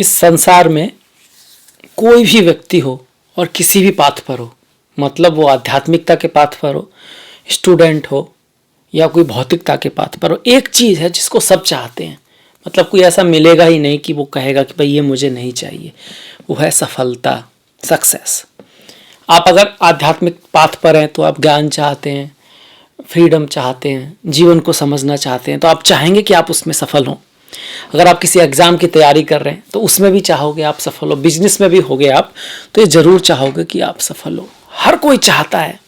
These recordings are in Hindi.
इस संसार में कोई भी व्यक्ति हो और किसी भी पाथ पर हो, मतलब वो आध्यात्मिकता के पाथ पर हो, स्टूडेंट हो या कोई भौतिकता के पाथ पर हो, एक चीज़ है जिसको सब चाहते हैं। मतलब कोई ऐसा मिलेगा ही नहीं कि वो कहेगा कि भाई ये मुझे नहीं चाहिए, वो है सफलता, सक्सेस। आप अगर आध्यात्मिक पाथ पर हैं तो आप ज्ञान चाहते हैं, फ्रीडम चाहते हैं, जीवन को समझना चाहते हैं, तो आप चाहेंगे कि आप उसमें सफल हों। अगर आप किसी एग्ज़ाम की तैयारी कर रहे हैं तो उसमें भी चाहोगे आप सफल हो, बिजनेस में भी होगे आप तो ये ज़रूर चाहोगे कि आप सफल हो। हर कोई चाहता है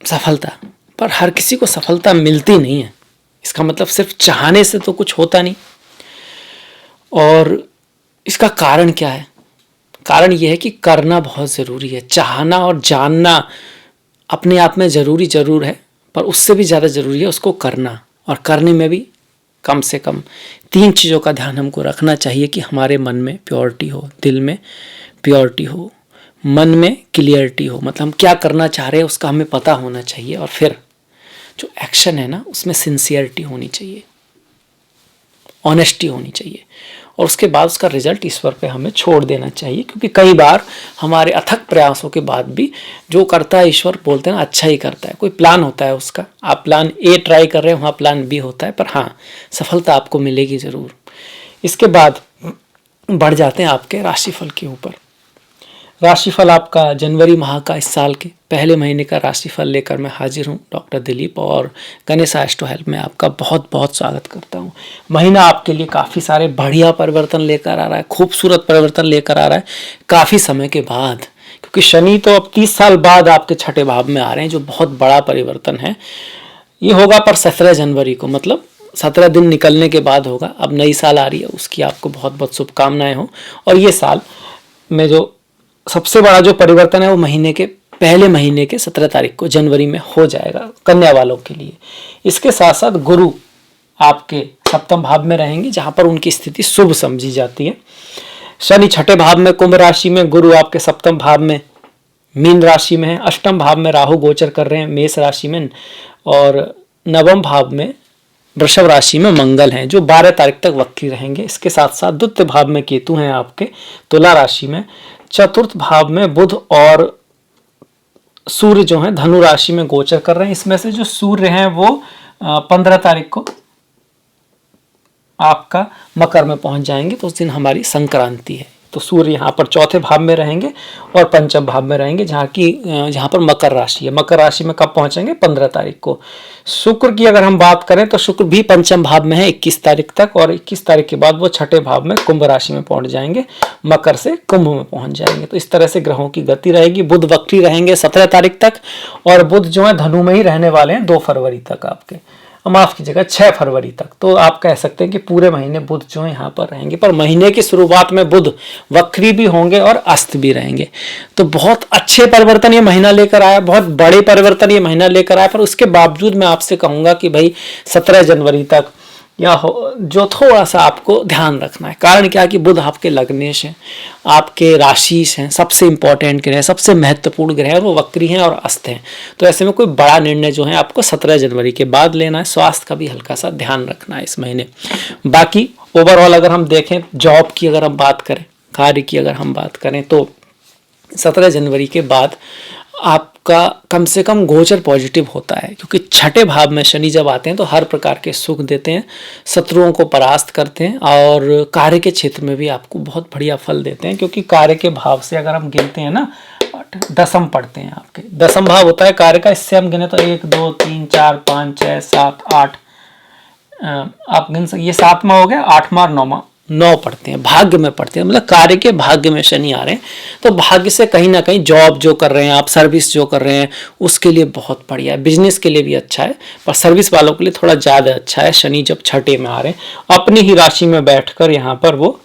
सफलता, पर हर किसी को सफलता मिलती नहीं है। इसका मतलब सिर्फ चाहने से तो कुछ होता नहीं। और इसका कारण क्या है? कारण यह है कि करना बहुत ज़रूरी है। चाहना और जानना अपने आप में ज़रूरी ज़रूर है, पर उससे भी ज़्यादा ज़रूरी है उसको करना। और करने में भी कम से कम 3 चीज़ों का ध्यान हमको रखना चाहिए कि हमारे मन में प्योरिटी हो, दिल में प्योरिटी हो, मन में क्लियरिटी हो। मतलब हम क्या करना चाह रहे हैं उसका हमें पता होना चाहिए। और फिर जो एक्शन है ना, उसमें सिंसियरिटी होनी चाहिए, ऑनेस्टी होनी चाहिए। और उसके बाद उसका रिजल्ट ईश्वर पे हमें छोड़ देना चाहिए, क्योंकि कई बार हमारे अथक प्रयासों के बाद भी जो करता है ईश्वर, बोलते हैं ना, अच्छा ही करता है। कोई प्लान होता है उसका, आप प्लान ए ट्राई कर रहे हैं, वहाँ प्लान बी होता है, पर हाँ सफलता आपको मिलेगी ज़रूर। इसके बाद बढ़ जाते हैं आपके राशिफल के ऊपर। राशिफल आपका जनवरी माह का, इस साल के पहले महीने का राशिफल लेकर मैं हाजिर हूँ, डॉक्टर दिलीप, और गणेश एस्ट्रो हेल्प में आपका बहुत बहुत स्वागत करता हूँ। महीना आपके लिए काफ़ी सारे बढ़िया परिवर्तन लेकर आ रहा है, खूबसूरत परिवर्तन लेकर आ रहा है काफ़ी समय के बाद, क्योंकि शनि तो अब 30 साल बाद आपके छठे भाव में आ रहे हैं, जो बहुत बड़ा परिवर्तन है। ये होगा पर 17 जनवरी को, मतलब 17 दिन निकलने के बाद होगा। अब नई साल आ रही है, उसकी आपको बहुत बहुत शुभकामनाएं हो। और ये साल में जो सबसे बड़ा जो परिवर्तन है वो महीने के पहले महीने के 17 तारीख को जनवरी में हो जाएगा कन्या वालों के लिए। इसके साथ साथ गुरु आपके सप्तम भाव में रहेंगे, जहां पर उनकी स्थिति शुभ समझी जाती है। शनि छठे भाव में कुंभ राशि में, गुरु आपके सप्तम भाव में मीन राशि में है, अष्टम भाव में राहु गोचर कर रहे हैं मेष राशि में, और नवम भाव में वृषभ राशि में मंगल हैं, जो 12 तारीख तक वक्री रहेंगे। इसके साथ साथ द्वितीय भाव में केतु हैं आपके तुला राशि में, चतुर्थ भाव में बुध और सूर्य जो है धनु राशि में गोचर कर रहे हैं। इसमें से जो सूर्य हैं वो 15 तारीख को आपका मकर में पहुंच जाएंगे, तो उस दिन हमारी संक्रांति है। तो सूर्य यहाँ पर चौथे भाव में रहेंगे और पंचम भाव में रहेंगे, जहाँ पर मकर राशि है। मकर राशि में कब पहुंचेंगे? 15 तारीख को। शुक्र की अगर हम बात करें तो शुक्र भी पंचम भाव में है 21 तारीख तक, और 21 तारीख के बाद वो छठे भाव में कुंभ राशि में पहुंच जाएंगे, मकर से कुंभ में पहुंच जाएंगे। तो इस तरह से ग्रहों की गति रहेगी। बुध वक्री रहेंगे 17 तारीख तक, और बुध जो है धनु में ही रहने वाले हैं 2 फरवरी तक आपके, माफ कीजिएगा 6 फरवरी तक। तो आप कह सकते हैं कि पूरे महीने बुध जो है यहाँ पर रहेंगे, पर महीने की शुरुआत में बुध वक्री भी होंगे और अस्त भी रहेंगे। तो बहुत अच्छे परिवर्तन ये महीना लेकर आया, बहुत बड़े परिवर्तन ये महीना लेकर आया। पर उसके बावजूद मैं आपसे कहूँगा कि भाई 17 जनवरी तक या जो थोड़ा सा आपको ध्यान रखना है। कारण क्या है कि बुध आपके लग्नेश हैं, आपके राशिश हैं, सबसे इंपॉर्टेंट ग्रह, सबसे महत्वपूर्ण ग्रह, और वो वक्री हैं और अस्त हैं। तो ऐसे में कोई बड़ा निर्णय जो है आपको 17 जनवरी के बाद लेना है। स्वास्थ्य का भी हल्का सा ध्यान रखना है इस महीने। बाकी ओवरऑल अगर हम देखें, जॉब की अगर हम बात करें, कार्य की अगर हम बात करें, तो 17 जनवरी के बाद आपका कम से कम गोचर पॉजिटिव होता है, क्योंकि छठे भाव में शनि जब आते हैं तो हर प्रकार के सुख देते हैं, शत्रुओं को परास्त करते हैं, और कार्य के क्षेत्र में भी आपको बहुत बढ़िया फल देते हैं। क्योंकि कार्य के भाव से अगर हम गिनते हैं ना, दसम पढ़ते हैं, आपके दसम भाव होता है कार्य का। इससे हम गिने तो 1 2 3 4 5 6 7 8, आप गिन सकते, ये 7वां हो गया, 8वां और 9वां, 9 पढ़ते हैं, भाग्य में पढ़ते हैं, मतलब कार्य के भाग्य में शनि आ रहे हैं। तो भाग्य से कहीं ना कहीं जॉब जो कर रहे हैं आप, सर्विस जो कर रहे हैं, उसके लिए बहुत बढ़िया है। बिजनेस के लिए भी अच्छा है, पर सर्विस वालों के लिए थोड़ा ज़्यादा अच्छा है शनि जब छठे में आ रहे हैं। अपनी ही राशि में बैठकर यहाँ पर वो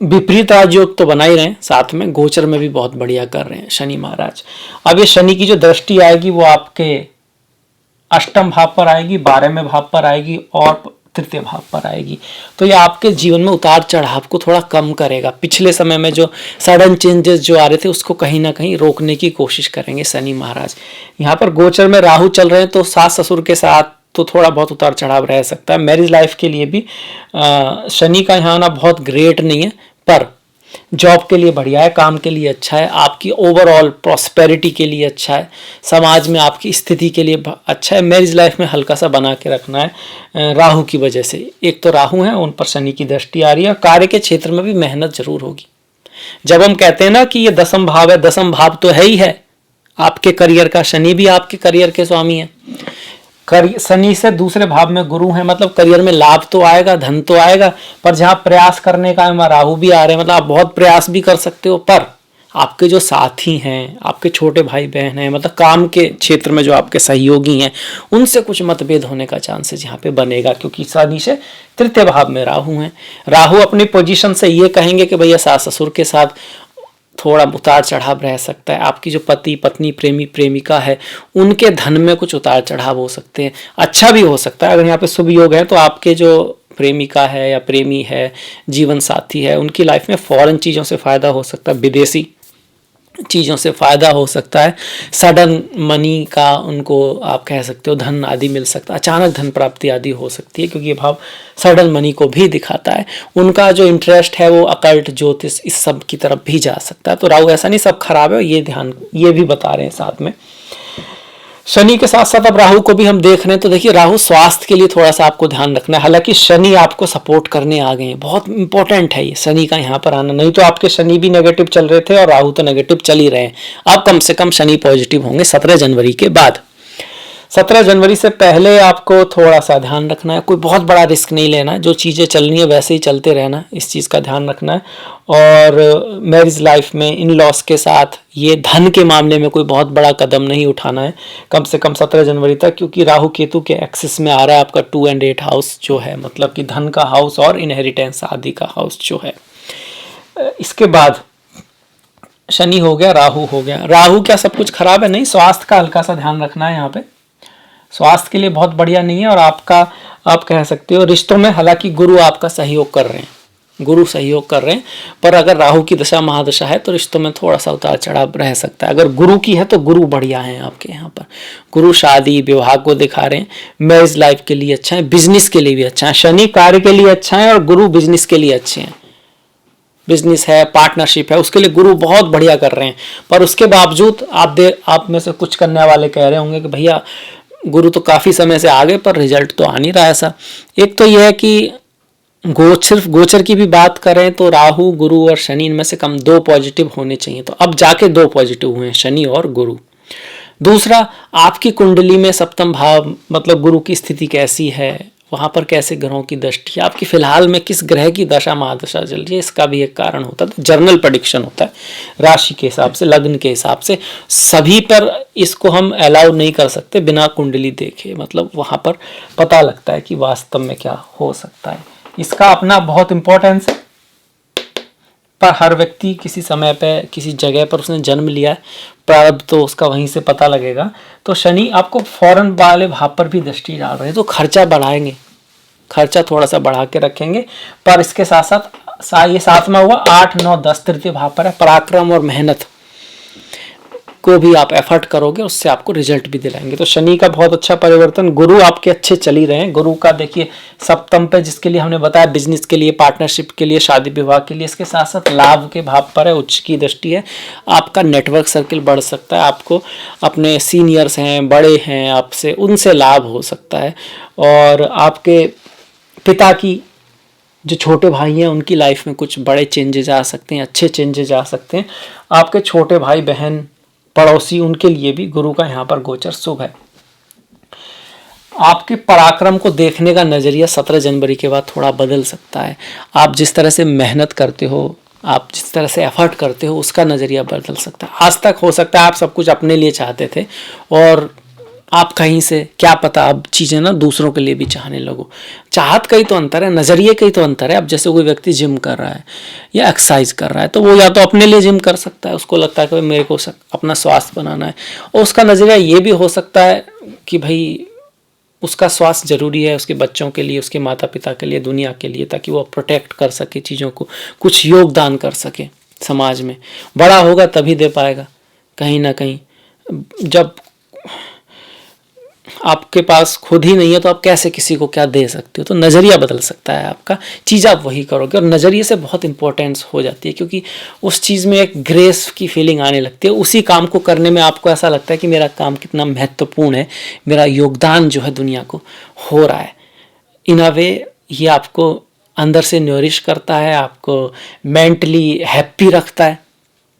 विपरीत राजयोग तो बना ही रहे हैं, साथ में गोचर में भी बहुत बढ़िया कर रहे हैं शनि महाराज। अब ये शनि की जो दृष्टि आएगी वो आपके अष्टम भाव पर आएगी, 12वें भाव पर आएगी और तृतीय भाव पर आएगी। तो ये आपके जीवन में उतार चढ़ाव को थोड़ा कम करेगा। पिछले समय में जो सडन चेंजेस जो आ रहे थे उसको कहीं ना कहीं रोकने की कोशिश करेंगे शनि महाराज। यहाँ पर गोचर में राहु चल रहे हैं, तो सास ससुर के साथ तो थोड़ा बहुत उतार चढ़ाव रह सकता है। मैरिज लाइफ के लिए भी शनि का यहाँ आना बहुत ग्रेट नहीं है, पर जॉब के लिए बढ़िया है, काम के लिए अच्छा है, आपकी ओवरऑल प्रॉस्पेरिटी के लिए अच्छा है, समाज में आपकी स्थिति के लिए अच्छा है। मैरिज लाइफ में हल्का सा बना के रखना है राहु की वजह से। एक तो राहु है, उन पर शनि की दृष्टि आ रही है। कार्य के क्षेत्र में भी मेहनत जरूर होगी। जब हम कहते हैं ना कि ये दसम भाव है, दसम भाव तो है ही है आपके करियर का, शनि भी आपके करियर के स्वामी है। शनि से दूसरे भाव में गुरु है, मतलब करियर में लाभ तो आएगा, धन तो आएगा, पर जहां प्रयास करने का है राहु भी आ रहे हैं, मतलब आप बहुत प्रयास भी कर सकते हो, पर आपके जो साथी हैं, आपके छोटे भाई बहन हैं, मतलब काम के क्षेत्र में जो आपके सहयोगी हैं, उनसे कुछ मतभेद होने का चांसेस यहाँ पे बनेगा, क्योंकि शनि से तृतीय भाव में राहु हैं। राहु अपनी पोजीशन से ये कहेंगे कि भैया सास ससुर के साथ थोड़ा उतार चढ़ाव रह सकता है। आपकी जो पति पत्नी प्रेमी प्रेमिका है, उनके धन में कुछ उतार चढ़ाव हो सकते हैं। अच्छा भी हो सकता है, अगर यहाँ पे शुभ योग है तो आपके जो प्रेमिका है या प्रेमी है, जीवन साथी है, उनकी लाइफ में फॉरेन चीज़ों से फ़ायदा हो सकता है, विदेशी चीज़ों से फ़ायदा हो सकता है। सडन मनी का उनको आप कह सकते हो धन आदि मिल सकता है, अचानक धन प्राप्ति आदि हो सकती है, क्योंकि ये भाव सडन मनी को भी दिखाता है। उनका जो इंटरेस्ट है वो अकल्ट ज्योतिष इस सब की तरफ भी जा सकता है। तो राहु ऐसा नहीं सब खराब है, ये भी बता रहे हैं साथ में। शनि के साथ साथ अब राहु को भी हम देख रहे हैं, तो देखिए राहु स्वास्थ्य के लिए थोड़ा सा आपको ध्यान रखना है। हालांकि शनि आपको सपोर्ट करने आ गए हैं, बहुत इंपॉर्टेंट है ये शनि का यहाँ पर आना, नहीं तो आपके शनि भी नेगेटिव चल रहे थे और राहु तो नेगेटिव चल ही रहे हैं। अब कम से कम शनि पॉजिटिव होंगे 17 जनवरी के बाद। 17 जनवरी से पहले आपको थोड़ा सा ध्यान रखना है, कोई बहुत बड़ा रिस्क नहीं लेना, जो चीज़ें चलनी है वैसे ही चलते रहना, इस चीज़ का ध्यान रखना है। और मैरिज लाइफ में इन लॉस के साथ ये धन के मामले में कोई बहुत बड़ा कदम नहीं उठाना है कम से कम 17 जनवरी तक, क्योंकि राहु केतु के एक्सिस में आ रहा है आपका 2 और 8 हाउस जो है, मतलब कि धन का हाउस और इनहेरिटेंस आदि का हाउस जो है। इसके बाद शनि हो गया, राहु हो गया। राहु क्या सब कुछ खराब है? नहीं, स्वास्थ्य का हल्का सा ध्यान रखना है यहाँ पे, स्वास्थ्य के लिए बहुत बढ़िया नहीं है। और आपका आप कह सकते हो रिश्तों में, हालांकि गुरु आपका सहयोग कर रहे हैं, गुरु सहयोग कर रहे हैं, पर अगर राहु की दशा महादशा है तो रिश्तों में थोड़ा सा उतार चढ़ाव रह सकता है। अगर गुरु की है तो गुरु बढ़िया है आपके यहाँ पर, गुरु शादी विवाह को दिखा रहे हैं, मैरिज लाइफ के लिए अच्छा है, बिजनेस के लिए भी अच्छा है। शनि कार्य के लिए अच्छा है और गुरु बिजनेस के लिए अच्छे हैं। बिजनेस है, पार्टनरशिप है, उसके लिए गुरु बहुत बढ़िया कर रहे हैं। पर उसके बावजूद आप में से कुछ करने वाले कह रहे होंगे कि भैया गुरु तो काफ़ी समय से आगे, पर रिजल्ट तो आ नहीं रहा ऐसा। एक तो यह है कि सिर्फ गोचर की भी बात करें तो राहु गुरु और शनि, इनमें से कम 2 पॉजिटिव होने चाहिए, तो अब जाके 2 पॉजिटिव हुए हैं, शनि और गुरु। दूसरा, आपकी कुंडली में सप्तम भाव मतलब गुरु की स्थिति कैसी है, वहाँ पर कैसे ग्रहों की दृष्टि है, आपकी फिलहाल में किस ग्रह की दशा महादशा चल रही है, इसका भी एक कारण होता है। तो जर्नल प्रेडिक्शन होता है राशि के हिसाब से, लग्न के हिसाब से, सभी पर इसको हम अलाउ नहीं कर सकते बिना कुंडली देखे, मतलब वहाँ पर पता लगता है कि वास्तव में क्या हो सकता है। इसका अपना बहुत इंपॉर्टेंस है, पर हर व्यक्ति किसी समय पे किसी जगह पर उसने जन्म लिया है, प्रारब्ध तो उसका वहीं से पता लगेगा। तो शनि आपको फॉरेन वाले भाव पर भी दृष्टि डाल रहे हैं, तो खर्चा बढ़ाएंगे, खर्चा थोड़ा सा बढ़ा के रखेंगे। पर इसके साथ साथ ये 7वां हुआ, 8, 9, 10 तृतीय भाव पर है, पराक्रम और मेहनत को भी आप एफर्ट करोगे, उससे आपको रिजल्ट भी दिलाएंगे। तो शनि का बहुत अच्छा परिवर्तन, गुरु आपके अच्छे चल ही रहे हैं। गुरु का देखिए सप्तम पे, जिसके लिए हमने बताया बिजनेस के लिए, पार्टनरशिप के लिए, शादी विवाह के लिए, इसके साथ साथ लाभ के भाव पर है, उच्च की दृष्टि है। आपका नेटवर्क सर्किल बढ़ सकता है, आपको अपने सीनियर्स हैं, बड़े हैं आपसे, उनसे लाभ हो सकता है। और आपके पिता की जो छोटे भाई हैं उनकी लाइफ में कुछ बड़े चेंजेस आ सकते हैं, अच्छे चेंजेस आ सकते हैं। आपके छोटे भाई बहन पड़ोसी, उनके लिए भी गुरु का यहाँ पर गोचर शुभ है। आपके पराक्रम को देखने का नजरिया 17 जनवरी के बाद थोड़ा बदल सकता है। आप जिस तरह से मेहनत करते हो, आप जिस तरह से एफर्ट करते हो, उसका नजरिया बदल सकता है। आज तक हो सकता है आप सब कुछ अपने लिए चाहते थे और आप कहीं से क्या पता अब चीज़ें ना दूसरों के लिए भी चाहने लगो। चाहत का ही तो अंतर है, नज़रिए का ही तो अंतर है। अब जैसे कोई व्यक्ति जिम कर रहा है या एक्सरसाइज कर रहा है, तो वो या तो अपने लिए जिम कर सकता है, उसको लगता है कि मेरे को अपना स्वास्थ्य बनाना है, और उसका नज़रिया ये भी हो सकता है कि भाई उसका स्वास्थ्य ज़रूरी है उसके बच्चों के लिए, उसके माता पिता के लिए, दुनिया के लिए, ताकि वो प्रोटेक्ट कर सके चीज़ों को, कुछ योगदान कर सके समाज में। बड़ा होगा तभी दे पाएगा। कहीं ना कहीं जब आपके पास खुद ही नहीं है तो आप कैसे किसी को क्या दे सकते हो। तो नज़रिया बदल सकता है आपका, चीज़ आप वही करोगे और नज़रिए से बहुत इंपॉर्टेंस हो जाती है, क्योंकि उस चीज़ में एक ग्रेस की फीलिंग आने लगती है। उसी काम को करने में आपको ऐसा लगता है कि मेरा काम कितना महत्वपूर्ण है, मेरा योगदान जो है दुनिया को हो रहा है। इन अ वे ये आपको अंदर से न्यूरिश करता है, आपको मेंटली हैप्पी रखता है।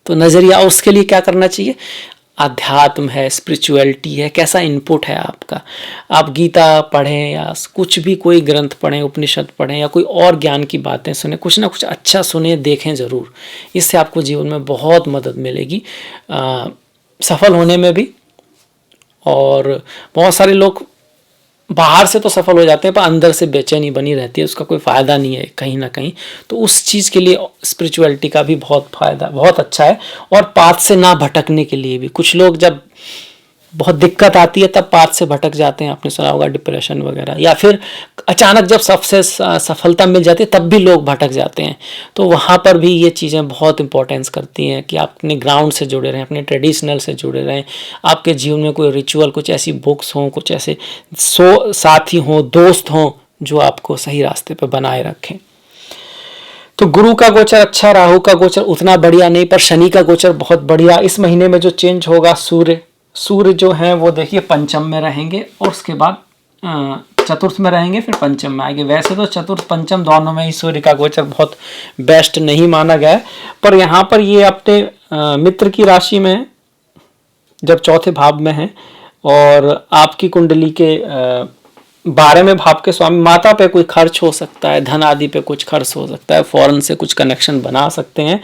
तो नज़रिया, उसके लिए क्या करना चाहिए? अध्यात्म है, स्पिरिचुअलिटी है, कैसा इनपुट है आपका। आप गीता पढ़ें या कुछ भी कोई ग्रंथ पढ़ें, उपनिषद पढ़ें या कोई और ज्ञान की बातें सुने, कुछ ना कुछ अच्छा सुने, देखें ज़रूर। इससे आपको जीवन में बहुत मदद मिलेगी, सफल होने में भी। और बहुत सारे लोग बाहर से तो सफल हो जाते हैं पर अंदर से बेचैनी बनी रहती है, उसका कोई फ़ायदा नहीं है कहीं ना कहीं। तो उस चीज़ के लिए स्पिरिचुअलिटी का भी बहुत फ़ायदा, बहुत अच्छा है। और पाथ से ना भटकने के लिए भी, कुछ लोग जब बहुत दिक्कत आती है तब पाथ से भटक जाते हैं, आपने सुना होगा डिप्रेशन वगैरह, या फिर अचानक जब सबसे सफलता मिल जाती है तब भी लोग भटक जाते हैं। तो वहाँ पर भी ये चीज़ें बहुत इंपॉर्टेंस करती हैं कि आप अपने ग्राउंड से जुड़े रहें, अपने ट्रेडिशनल से जुड़े रहें। आपके जीवन में कोई रिचुअल, कुछ ऐसी बुक्स हों, कुछ ऐसे साथी हों, दोस्त हों जो आपको सही रास्ते पर बनाए रखें। तो गुरु का गोचर अच्छा, राहु का गोचर उतना बढ़िया नहीं, पर शनि का गोचर बहुत बढ़िया। इस महीने में जो चेंज होगा, सूर्य जो है वो देखिए पंचम में रहेंगे और उसके बाद चतुर्थ में रहेंगे, फिर पंचम में आएंगे। वैसे तो चतुर्थ पंचम दोनों में ही सूर्य का गोचर बहुत बेस्ट नहीं माना गया है, पर यहाँ पर ये अपने मित्र की राशि में जब चौथे भाव में है और आपकी कुंडली के 12वें भाव के स्वामी, माता पे कोई खर्च हो सकता है, धन आदि पे कुछ खर्च हो सकता है, फॉरेन से कुछ कनेक्शन बना सकते हैं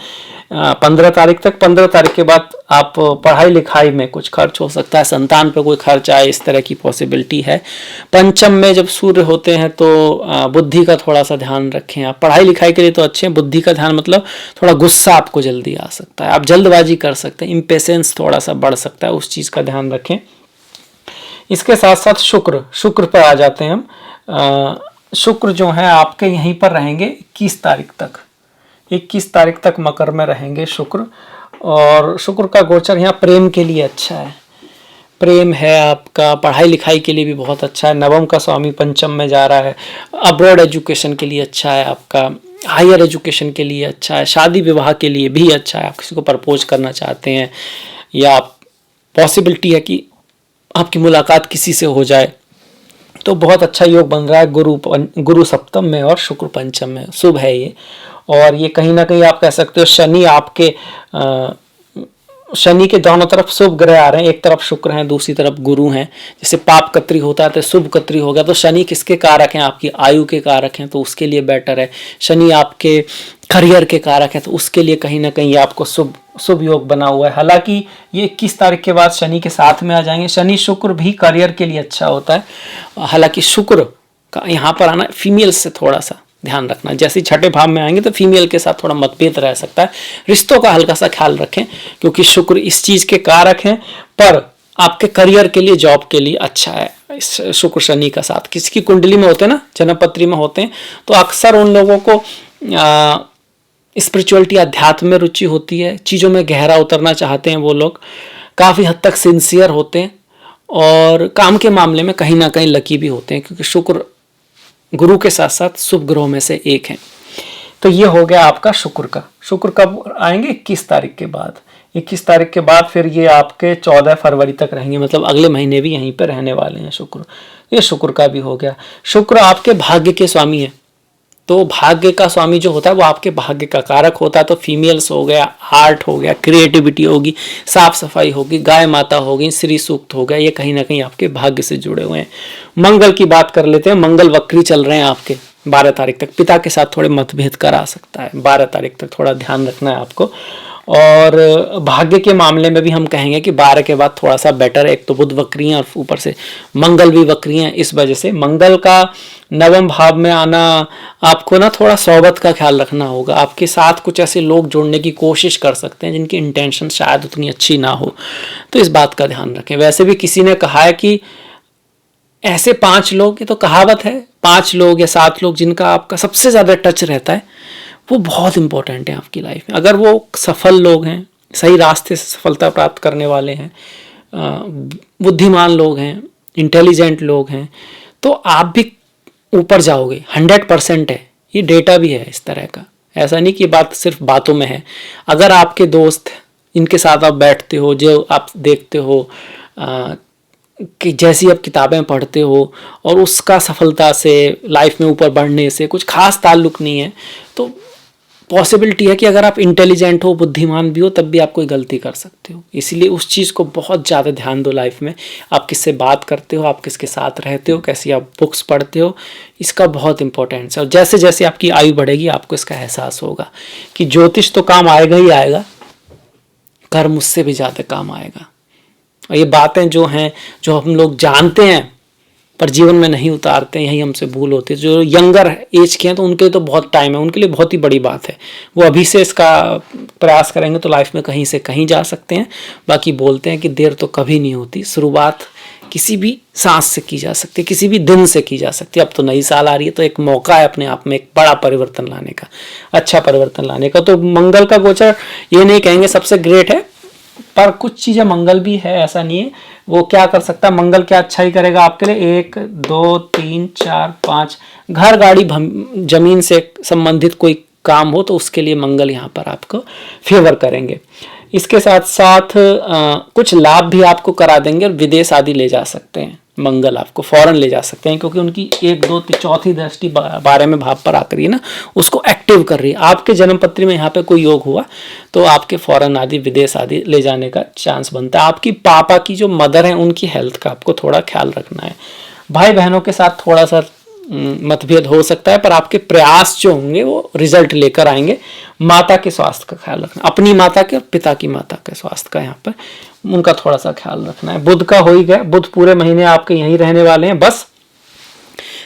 15 तारीख तक। 15 तारीख के बाद आप पढ़ाई लिखाई में कुछ खर्च हो सकता है, संतान पे कोई खर्च आए, इस तरह की पॉसिबिलिटी है। पंचम में जब सूर्य होते हैं तो बुद्धि का थोड़ा सा ध्यान रखें। आप पढ़ाई लिखाई के लिए तो अच्छे हैं, बुद्धि का ध्यान मतलब थोड़ा गुस्सा आपको जल्दी आ सकता है, आप जल्दबाजी कर सकते हैं, इम्पेशेंस थोड़ा सा बढ़ सकता है, उस चीज़ का ध्यान रखें। इसके साथ साथ शुक्र पर आ जाते हैं हम। शुक्र जो है आपके यहीं पर रहेंगे 21 तारीख तक। 21 तारीख तक मकर में रहेंगे शुक्र, और शुक्र का गोचर यहाँ प्रेम के लिए अच्छा है। प्रेम है आपका, पढ़ाई लिखाई के लिए भी बहुत अच्छा है। नवम का स्वामी पंचम में जा रहा है, अब्रॉड एजुकेशन के लिए अच्छा है आपका, हायर एजुकेशन के लिए अच्छा है, शादी विवाह के लिए भी अच्छा है। आप किसी को प्रपोज करना चाहते हैं या पॉसिबिलिटी है कि आपकी मुलाकात किसी से हो जाए, तो बहुत अच्छा योग बन रहा है। गुरु सप्तम में और शुक्र पंचम में, शुभ है ये। और ये कहीं ना कहीं आप कह सकते हो शनि के दोनों तरफ शुभ ग्रह आ रहे हैं, एक तरफ शुक्र हैं, दूसरी तरफ गुरु हैं। जैसे पाप कत्री होता है तो शुभ कत्री हो गया, तो शनि किसके कारक हैं? आपकी आयु के कारक हैं, तो उसके लिए बेटर है। शनि आपके करियर के कारक है, तो उसके लिए कहीं ना कहीं आपको शुभ योग बना हुआ है। हालांकि ये 21 तारीख के बाद शनि के साथ में आ जाएंगे। शनि शुक्र भी करियर के लिए अच्छा होता है। हालांकि शुक्र का यहाँ पर आना, फीमेल से थोड़ा सा ध्यान रखना। जैसे छठे भाव में आएंगे तो फीमेल के साथ थोड़ा मतभेद रह सकता है, रिश्तों का हल्का सा ख्याल रखें, क्योंकि शुक्र इस चीज के कारक हैं। पर आपके करियर के लिए, जॉब के लिए अच्छा है इस शुक्र शनि का साथ। किसी की कुंडली में होते हैं ना, जन्मपत्री में होते हैं, तो अक्सर उन लोगों को स्पिरिचुअलिटी, अध्यात्म में रुचि होती है, चीज़ों में गहरा उतरना चाहते हैं। वो लोग काफ़ी हद तक सिंसियर होते हैं और काम के मामले में कहीं ना कहीं लकी भी होते हैं, क्योंकि शुक्र गुरु के साथ साथ शुभ ग्रहों में से एक है। तो ये हो गया आपका शुक्र का। शुक्र कब आएंगे? 21 तारीख के बाद। 21 तारीख के बाद फिर ये आपके 14 फरवरी तक रहेंगे, मतलब अगले महीने भी यहीं पर रहने वाले हैं शुक्र। ये शुक्र का भी हो गया। शुक्र आपके भाग्य के स्वामी है, तो भाग्य का स्वामी जो होता है वो आपके भाग्य का कारक होता है। तो फीमेल्स हो गया, आर्ट हो गया, क्रिएटिविटी होगी, साफ सफाई होगी, गाय माता होगी, श्री सूक्त हो गया, ये कहीं ना कहीं आपके भाग्य से जुड़े हुए हैं। मंगल की बात कर लेते हैं। मंगल वक्री चल रहे हैं आपके 12 तारीख तक। पिता के साथ थोड़े मतभेद करा सकता है, 12 तारीख तक थोड़ा ध्यान रखना है आपको। और भाग्य के मामले में भी हम कहेंगे कि 12 के बाद थोड़ा सा बेटर है। एक तो बुध वक्री हैं और ऊपर से मंगल भी वक्री हैं, इस वजह से मंगल का नवम भाव में आना, आपको ना थोड़ा सोबत का ख्याल रखना होगा। आपके साथ कुछ ऐसे लोग जोड़ने की कोशिश कर सकते हैं जिनकी इंटेंशन शायद उतनी अच्छी ना हो, तो इस बात का ध्यान रखें। वैसे भी किसी ने कहा है कि ऐसे 5 लोग, ये तो कहावत है, 5 लोग या 7 लोग जिनका आपका सबसे ज़्यादा टच रहता है, वो बहुत इंपॉर्टेंट है आपकी लाइफ में। अगर वो सफल लोग हैं, सही रास्ते से सफलता प्राप्त करने वाले हैं, बुद्धिमान लोग हैं, इंटेलिजेंट लोग हैं, तो आप भी ऊपर जाओगे, 100% है, ये डेटा भी है इस तरह का। ऐसा नहीं कि बात सिर्फ बातों में है। अगर आपके दोस्त, इनके साथ आप बैठते हो, जो आप देखते हो कि जैसी आप किताबें पढ़ते हो और उसका सफलता से, लाइफ में ऊपर बढ़ने से कुछ खास ताल्लुक नहीं है, तो पॉसिबिलिटी है कि अगर आप इंटेलिजेंट हो, बुद्धिमान भी हो, तब भी आप कोई गलती कर सकते हो। इसलिए उस चीज़ को बहुत ज़्यादा ध्यान दो लाइफ में। आप किससे बात करते हो, आप किसके साथ रहते हो, कैसी आप बुक्स पढ़ते हो, इसका बहुत इंपॉर्टेंस है। और जैसे जैसे आपकी आयु बढ़ेगी आपको इसका एहसास होगा कि ज्योतिष तो काम आएगा ही आएगा, कर्म उससे भी ज़्यादा काम आएगा। और ये बातें जो हैं, जो हम लोग जानते हैं पर जीवन में नहीं उतारते, यही हमसे भूल होती है। जो यंगर एज के हैं तो उनके लिए तो बहुत टाइम है, उनके लिए बहुत ही बड़ी बात है। वो अभी से इसका प्रयास करेंगे तो लाइफ में कहीं से कहीं जा सकते हैं। बाकी बोलते हैं कि देर तो कभी नहीं होती, शुरुआत किसी भी सांस से की जा सकती है, किसी भी दिन से की जा सकती है। अब तो नई साल आ रही है, तो एक मौका है अपने आप में एक बड़ा परिवर्तन लाने का, अच्छा परिवर्तन लाने का। तो मंगल का गोचर ये नहीं कहेंगे सबसे ग्रेट है, पर कुछ चीज़ें मंगल भी है, ऐसा नहीं है। वो क्या कर सकता है मंगल, क्या अच्छा ही करेगा आपके लिए। 1 2 3 4 5 घर, गाड़ी, जमीन से संबंधित कोई काम हो तो उसके लिए मंगल यहाँ पर आपको फेवर करेंगे। इसके साथ साथ कुछ लाभ भी आपको करा देंगे और विदेश आदि ले जा सकते हैं। मंगल आपको फॉरेन ले जा सकते हैं, क्योंकि उनकी 1 2 चौथी दृष्टि 12वें भाव पर आकर है ना, उसको एक्टिव कर रही है। आपके जन्मपत्री में यहाँ पे कोई योग हुआ तो आपके फॉरेन आदि, विदेश आदि ले जाने का चांस बनता है। आपकी पापा की जो मदर है उनकी हेल्थ का आपको थोड़ा ख्याल रखना है। भाई बहनों के साथ थोड़ा सा मतभेद हो सकता है, पर आपके प्रयास जो होंगे वो रिजल्ट लेकर आएंगे। माता के स्वास्थ्य का ख्याल रखना, अपनी माता के और पिता की माता के स्वास्थ्य का यहाँ पर उनका थोड़ा सा ख्याल रखना है। बुध का हो ही गया, बुध पूरे महीने आपके यहीं रहने वाले हैं, बस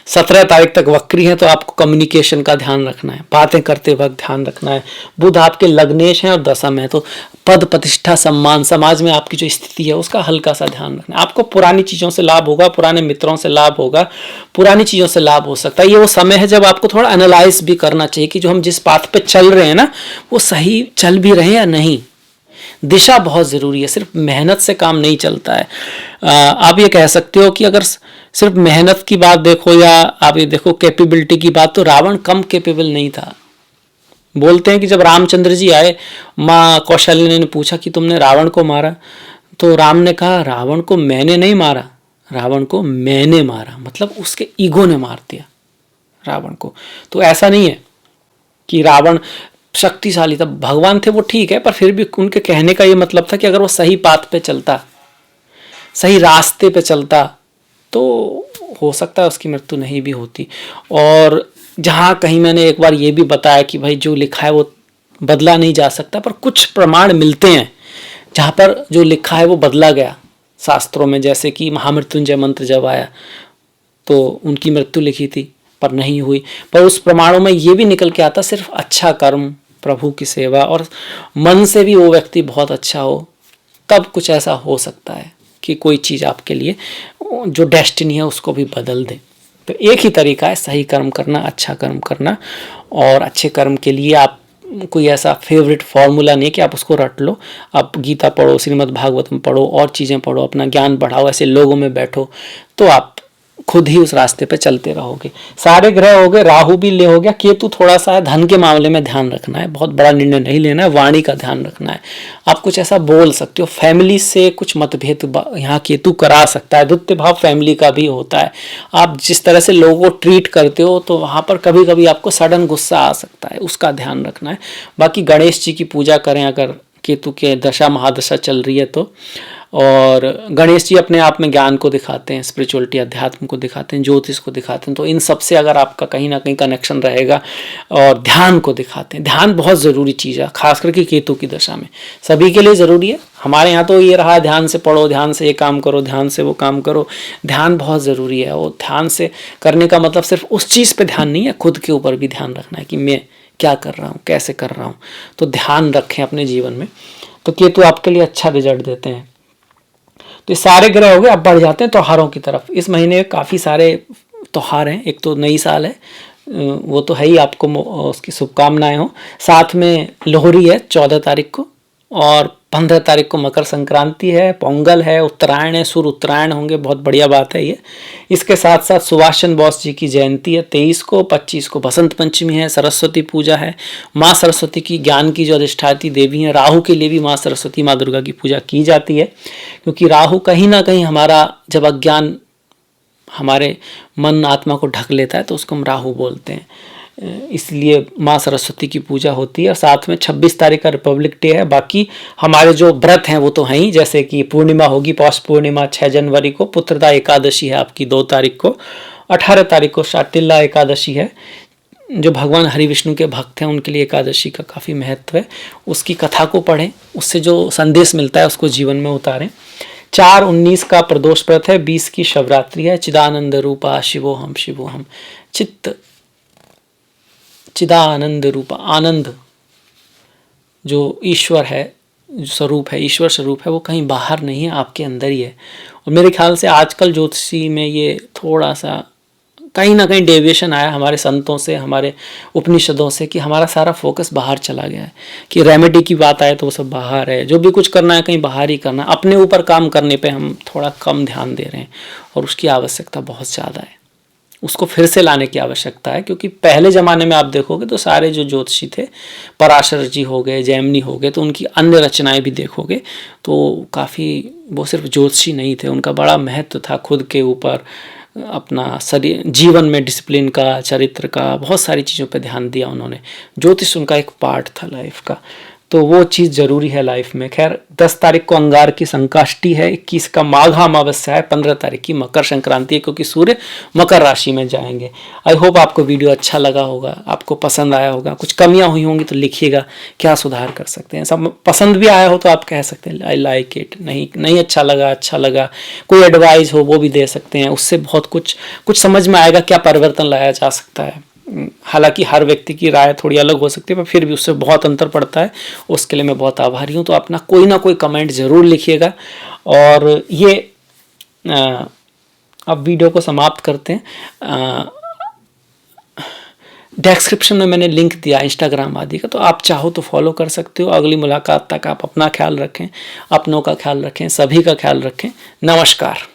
17 तारीख तक वक्री है, तो आपको कम्युनिकेशन का ध्यान रखना है, बातें करते वक्त ध्यान रखना है। बुध आपके लग्नेश हैं और दशम है, तो पद प्रतिष्ठा, सम्मान, समाज में आपकी जो स्थिति है उसका हल्का सा ध्यान रखना है। आपको पुरानी चीज़ों से लाभ होगा, पुराने मित्रों से लाभ होगा, पुरानी चीज़ों से लाभ हो सकता है। ये वो समय है जब आपको थोड़ा एनालाइज भी करना चाहिए कि जो हम जिस पाथ पे चल रहे हैं ना, वो सही चल भी रहे हैं या नहीं। दिशा बहुत ज़रूरी है, सिर्फ मेहनत से काम नहीं चलता है। आप ये कह सकते हो कि अगर सिर्फ मेहनत की बात देखो या आप ये देखो कैपेबिलिटी की बात, तो रावण कम कैपेबल नहीं था। बोलते हैं कि जब रामचंद्र जी आए, माँ कौशल्या ने पूछा कि तुमने रावण को मारा, तो राम ने कहा रावण को मैंने नहीं मारा, रावण को मैंने मारा, मतलब उसके ईगो ने मार दिया रावण को। तो ऐसा नहीं है कि रावण शक्तिशाली था, भगवान थे वो ठीक है, पर फिर भी उनके कहने का ये मतलब था कि अगर वो सही पाथ पे चलता, सही रास्ते पे चलता, तो हो सकता है उसकी मृत्यु नहीं भी होती। और जहाँ कहीं मैंने एक बार ये भी बताया कि भाई जो लिखा है वो बदला नहीं जा सकता, पर कुछ प्रमाण मिलते हैं जहाँ पर जो लिखा है वो बदला गया शास्त्रों में। जैसे कि महामृत्युंजय मंत्र जब आया तो उनकी मृत्यु लिखी थी पर नहीं हुई, पर उस प्रमाणों में ये भी निकल के आता सिर्फ अच्छा कर्म, प्रभु की सेवा और मन से भी वो व्यक्ति बहुत अच्छा हो, तब कुछ ऐसा हो सकता है कि कोई चीज़ आपके लिए जो डेस्टिनी है उसको भी बदल दे। तो एक ही तरीका है सही कर्म करना, अच्छा कर्म करना। और अच्छे कर्म के लिए आप कोई ऐसा फेवरेट फार्मूला नहीं कि आप उसको रट लो। आप गीता पढ़ो, श्रीमद् भागवतम पढ़ो, और चीज़ें पढ़ो, अपना ज्ञान बढ़ाओ, ऐसे लोगों में बैठो, तो आप खुद ही उस रास्ते पे चलते रहोगे। सारे ग्रह हो गए, राहु भी ले हो गया, केतु थोड़ा सा है, धन के मामले में ध्यान रखना है, बहुत बड़ा निर्णय नहीं लेना है, वाणी का ध्यान रखना है। आप कुछ ऐसा बोल सकते हो, फैमिली से कुछ मतभेद यहाँ केतु करा सकता है, द्वितीय भाव फैमिली का भी होता है। आप जिस तरह से लोगों को ट्रीट करते हो तो वहाँ पर कभी कभी आपको सडन गुस्सा आ सकता है, उसका ध्यान रखना है। बाकी गणेश जी की पूजा करें अगर केतु के दशा महादशा चल रही है तो। और गणेश जी अपने आप में ज्ञान को दिखाते हैं, स्पिरिचुअलिटी, अध्यात्म को दिखाते हैं, ज्योतिष को दिखाते हैं, तो इन सब से अगर आपका कहीं ना कहीं कनेक्शन रहेगा। और ध्यान को दिखाते हैं, ध्यान बहुत ज़रूरी चीज़ है, खास करके केतु की दशा में सभी के लिए ज़रूरी है। हमारे यहाँ तो ये रहा ध्यान से पढ़ो, ध्यान से ये काम करो, ध्यान से वो काम करो। ध्यान बहुत ज़रूरी है, वो ध्यान से करने का मतलब सिर्फ उस चीज़ पर ध्यान नहीं है, खुद के ऊपर भी ध्यान रखना है कि मैं क्या कर रहा हूँ, कैसे कर रहा हूँ। तो ध्यान रखें अपने जीवन में, तो केतु आपके लिए अच्छा रिजल्ट देते हैं। तो ये सारे ग्रह हो गए। अब बढ़ जाते हैं त्योहारों की तरफ। इस महीने काफ़ी सारे त्योहार हैं। एक तो नई साल है, वो तो है ही, आपको उसकी शुभकामनाएं हो। साथ में लोहड़ी है 14 तारीख को, और 15 तारीख को मकर संक्रांति है, पोंगल है, उत्तरायण है, सूर्य उत्तरायण होंगे, बहुत बढ़िया बात है ये। इसके साथ साथ सुभाष चंद्र बोस जी की जयंती है 23 को, 25 को बसंत पंचमी है, सरस्वती पूजा है, माँ सरस्वती की ज्ञान की जो अधिष्ठात्री देवी है। राहु के लिए भी माँ सरस्वती माँ दुर्गा की पूजा की जाती है, क्योंकि राहु कहीं ना कहीं हमारा जब अज्ञान हमारे मन आत्मा को ढक लेता है तो उसको हम राहु बोलते हैं, इसलिए माँ सरस्वती की पूजा होती है। और साथ में 26 तारीख का रिपब्लिक डे है। बाकी हमारे जो व्रत हैं वो तो हैं ही, जैसे कि पूर्णिमा होगी पौष पूर्णिमा 6 जनवरी को, पुत्रदा एकादशी है आपकी 2 तारीख को, 18 तारीख को शाटिल्ला एकादशी है। जो भगवान हरि विष्णु के भक्त हैं उनके लिए एकादशी का काफ़ी महत्व है। उसकी कथा को पढ़ें, उससे जो संदेश मिलता है उसको जीवन में उतारें। 4/19 का प्रदोष व्रत है, 20 की शिवरात्रि है। चिदानंद रूपा शिवोहम शिवोहम, चिदानंद रूपा, आनंद जो ईश्वर है, जो स्वरूप है, ईश्वर स्वरूप है, वो कहीं बाहर नहीं है, आपके अंदर ही है। और मेरे ख्याल से आजकल ज्योतिषी में ये थोड़ा सा कहीं ना कहीं डेविएशन आया हमारे संतों से, हमारे उपनिषदों से, कि हमारा सारा फोकस बाहर चला गया है, कि रेमेडी की बात आए तो वो सब बाहर है, जो भी कुछ करना है कहीं बाहर ही करना है। अपने ऊपर काम करने पे हम थोड़ा कम ध्यान दे रहे हैं, और उसकी आवश्यकता बहुत ज़्यादा है। उसको फिर से लाने की आवश्यकता है, क्योंकि पहले ज़माने में आप देखोगे तो सारे जो ज्योतिषी थे, पराशर जी हो गए, जैमिनी हो गए, तो उनकी अन्य रचनाएं भी देखोगे तो काफ़ी, वो सिर्फ ज्योतिषी नहीं थे, उनका बड़ा महत्व था खुद के ऊपर, अपना शरीर, जीवन में डिसिप्लिन का, चरित्र का, बहुत सारी चीज़ों पे ध्यान दिया उन्होंने। ज्योतिष उनका एक पार्ट था लाइफ का, तो वो चीज़ ज़रूरी है लाइफ में। खैर 10 तारीख को अंगार की संकाष्टी है, 21 का माघा अमावस्या है, 15 तारीख की मकर संक्रांति है, क्योंकि सूर्य मकर राशि में जाएंगे। आई होप आपको वीडियो अच्छा लगा होगा, आपको पसंद आया होगा। कुछ कमियां हुई होंगी तो लिखिएगा, क्या सुधार कर सकते हैं। सब पसंद भी आया हो तो आप कह सकते हैं आई लाइक इट, नहीं अच्छा लगा, कोई एडवाइस हो वो भी दे सकते हैं। उससे बहुत कुछ समझ में आएगा, क्या परिवर्तन लाया जा सकता है। हालांकि हर व्यक्ति की राय थोड़ी अलग हो सकती है, पर फिर भी उससे बहुत अंतर पड़ता है। उसके लिए मैं बहुत आभारी हूँ। तो अपना कोई ना कोई कमेंट ज़रूर लिखिएगा। और ये अब वीडियो को समाप्त करते हैं। डिस्क्रिप्शन में मैंने लिंक दिया इंस्टाग्राम आदि का, तो आप चाहो तो फॉलो कर सकते हो। अगली मुलाकात तक आप अपना ख्याल रखें, अपनों का ख्याल रखें, सभी का ख्याल रखें। नमस्कार।